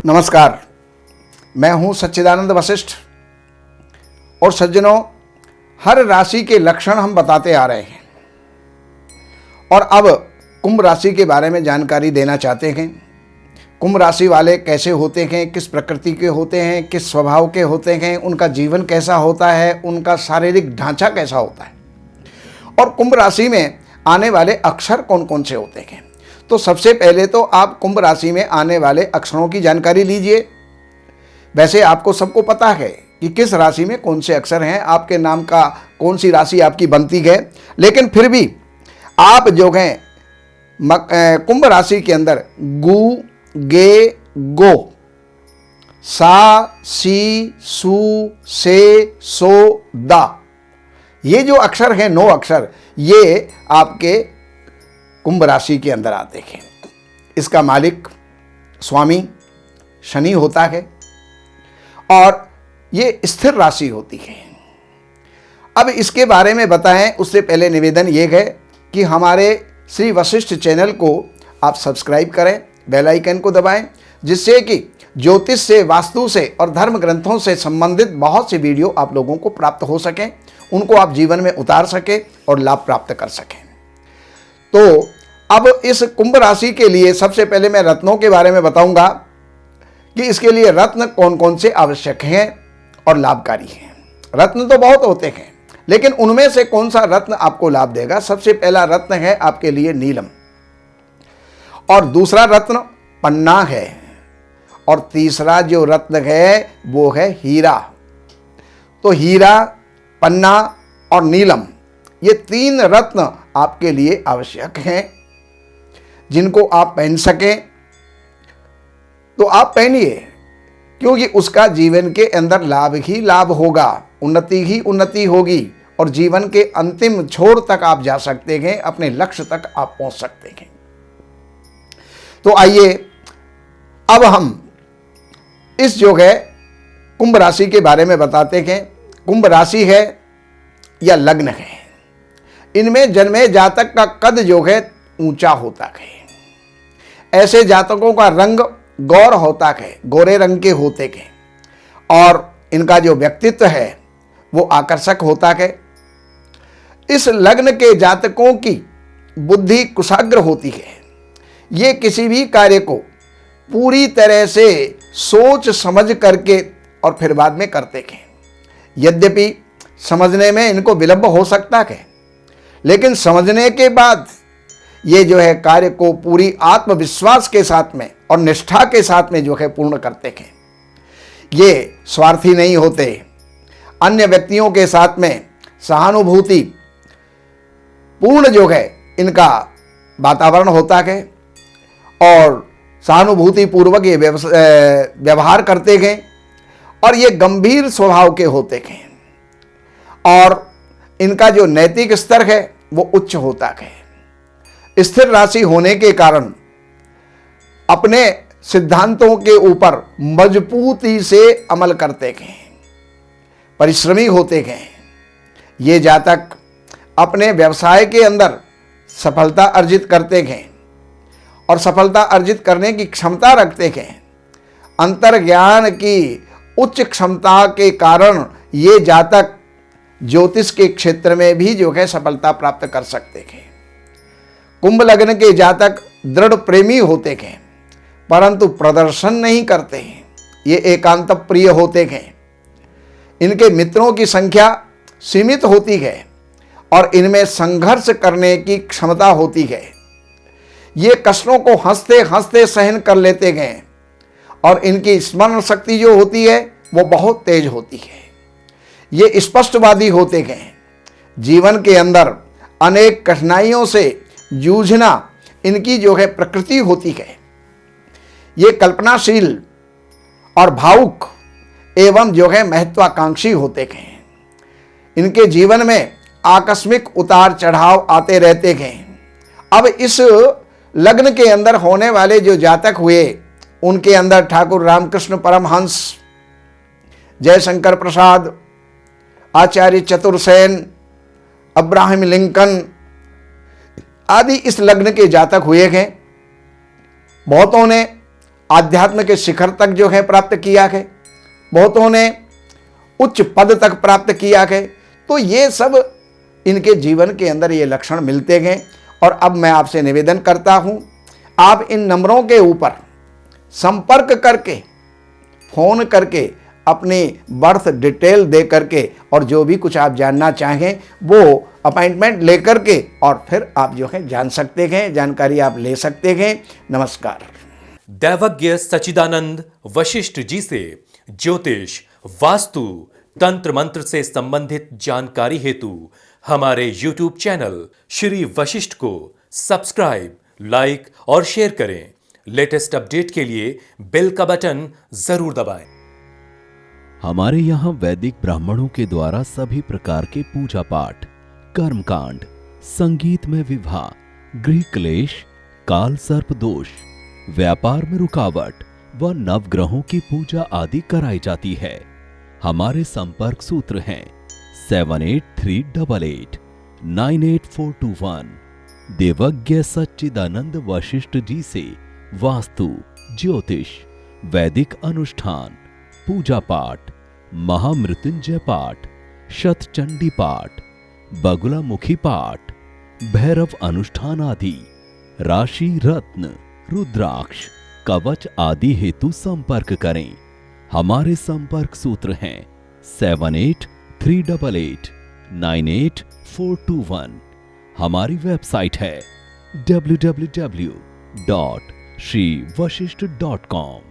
नमस्कार, मैं हूं सच्चिदानंद वशिष्ठ। और सज्जनों, हर राशि के लक्षण हम बताते आ रहे हैं और अब कुंभ राशि के बारे में जानकारी देना चाहते हैं। कुंभ राशि वाले कैसे होते हैं, किस प्रकृति के होते हैं, किस स्वभाव के होते हैं, उनका जीवन कैसा होता है, उनका शारीरिक ढांचा कैसा होता है और कुंभ राशि में आने वाले अक्षर कौन कौन से होते हैं। तो सबसे पहले तो आप कुंभ राशि में आने वाले अक्षरों की जानकारी लीजिए। वैसे आपको सबको पता है कि किस राशि में कौन से अक्षर हैं, आपके नाम का कौन सी राशि आपकी बनती है, लेकिन फिर भी आप जो हैं कुंभ राशि के अंदर गु, गे, गो, सा, सी, सु, से, सो, दा, ये जो अक्षर हैं 9 अक्षर, ये आपके कुंभ राशि के अंदर आते हैं। इसका मालिक स्वामी शनि होता है और ये स्थिर राशि होती है। अब इसके बारे में बताएं उससे पहले निवेदन ये है कि हमारे श्री वशिष्ठ चैनल को आप सब्सक्राइब करें, बेल आइकन को दबाएं, जिससे कि ज्योतिष से, वास्तु से और धर्म ग्रंथों से संबंधित बहुत सी वीडियो आप लोगों को प्राप्त हो सकें, उनको आप जीवन में उतार सकें और लाभ प्राप्त कर सकें। तो अब इस कुंभ राशि के लिए सबसे पहले मैं रत्नों के बारे में बताऊंगा कि इसके लिए रत्न कौन कौन से आवश्यक हैं और लाभकारी हैं। रत्न तो बहुत होते हैं, लेकिन उनमें से कौन सा रत्न आपको लाभ देगा। सबसे पहला रत्न है आपके लिए नीलम, और दूसरा रत्न पन्ना है, और तीसरा जो रत्न है वो है हीरा। तो हीरा, पन्ना और नीलम, ये 3 रत्न आपके लिए आवश्यक हैं, जिनको आप पहन सकें तो आप पहनिए, क्योंकि उसका जीवन के अंदर लाभ ही लाभ होगा, उन्नति ही उन्नति होगी और जीवन के अंतिम छोर तक आप जा सकते हैं, अपने लक्ष्य तक आप पहुंच सकते हैं। तो आइए अब हम इस जो है कुंभ राशि के बारे में बताते हैं। कुंभ राशि है या लग्न है, इनमें जन्मे जातक का कद जो है ऊंचा होता है। ऐसे जातकों का रंग गौर होता है, गोरे रंग के होते हैं, और इनका जो व्यक्तित्व है वो आकर्षक होता है। इस लग्न के जातकों की बुद्धि कुशाग्र होती है। ये किसी भी कार्य को पूरी तरह से सोच समझ करके और फिर बाद में करते हैं। यद्यपि समझने में इनको विलंब हो सकता है, लेकिन समझने के बाद ये जो है कार्य को पूरी आत्मविश्वास के साथ में और निष्ठा के साथ में जो है पूर्ण करते हैं। ये स्वार्थी नहीं होते, अन्य व्यक्तियों के साथ में सहानुभूति पूर्ण जो है इनका वातावरण होता है और सहानुभूति पूर्वक ये व्यवहार करते हैं, और ये गंभीर स्वभाव के होते हैं, और इनका जो नैतिक स्तर है वो उच्च होता है। स्थिर राशि होने के कारण अपने सिद्धांतों के ऊपर मजबूती से अमल करते हैं, परिश्रमी होते हैं। ये जातक अपने व्यवसाय के अंदर सफलता अर्जित करते हैं और सफलता अर्जित करने की क्षमता रखते हैं। अंतर्ज्ञान की उच्च क्षमता के कारण ये जातक ज्योतिष के क्षेत्र में भी जो है सफलता प्राप्त कर सकते हैं। कुंभ लग्न के जातक दृढ़ प्रेमी होते हैं, परंतु प्रदर्शन नहीं करते हैं। ये एकांत प्रिय होते हैं। इनके मित्रों की संख्या सीमित होती है और इनमें संघर्ष करने की क्षमता होती है। ये कष्टों को हंसते हंसते सहन कर लेते हैं और इनकी स्मरण शक्ति जो होती है वो बहुत तेज होती है। ये स्पष्टवादी होते हैं। जीवन के अंदर अनेक कठिनाइयों से जूझना इनकी जो है प्रकृति होती है। ये कल्पनाशील और भावुक एवं जो है महत्वाकांक्षी होते हैं। इनके जीवन में आकस्मिक उतार चढ़ाव आते रहते हैं। अब इस लग्न के अंदर होने वाले जो जातक हुए, उनके अंदर ठाकुर रामकृष्ण परमहंस, जयशंकर प्रसाद, आचार्य चतुर्सेन, अब्राहम लिंकन आदि इस लग्न के जातक हुए हैं। बहुतों ने आध्यात्म के शिखर तक जो है प्राप्त किया है, बहुतों ने उच्च पद तक प्राप्त किया है। तो ये सब इनके जीवन के अंदर ये लक्षण मिलते हैं। और अब मैं आपसे निवेदन करता हूं, आप इन नंबरों के ऊपर संपर्क करके, फोन करके, अपनी बर्थ डिटेल दे करके और जो भी कुछ आप जानना चाहें वो अपॉइंटमेंट लेकर के और फिर आप जो है जान सकते हैं, जानकारी आप ले सकते हैं। नमस्कार। दैवज्ञ सच्चिदानंद वशिष्ठ जी से ज्योतिष, वास्तु, तंत्र मंत्र से संबंधित जानकारी हेतु हमारे YouTube चैनल श्री वशिष्ठ को सब्सक्राइब, लाइक और शेयर करें। लेटेस्ट अपडेट के लिए बेल का बटन जरूर दबाएं। हमारे यहाँ वैदिक ब्राह्मणों के द्वारा सभी प्रकार के पूजा पाठ, कर्मकांड, संगीत में विवाह, गृह क्लेश, काल सर्प दोष, व्यापार में रुकावट व नवग्रहों की पूजा आदि कराई जाती है। हमारे संपर्क सूत्र हैं 7838898421। देवज्ञ सच्चिदानंद वशिष्ठ जी से वास्तु, ज्योतिष, वैदिक अनुष्ठान, पूजा पाठ, महामृत्युंजय पाठ, शतचंडी पाठ, बगुलामुखी पाठ, भैरव अनुष्ठान आदि, राशि रत्न, रुद्राक्ष, कवच आदि हेतु संपर्क करें। हमारे संपर्क सूत्र हैं 7838898421। हमारी वेबसाइट है www.shrivashishth.com।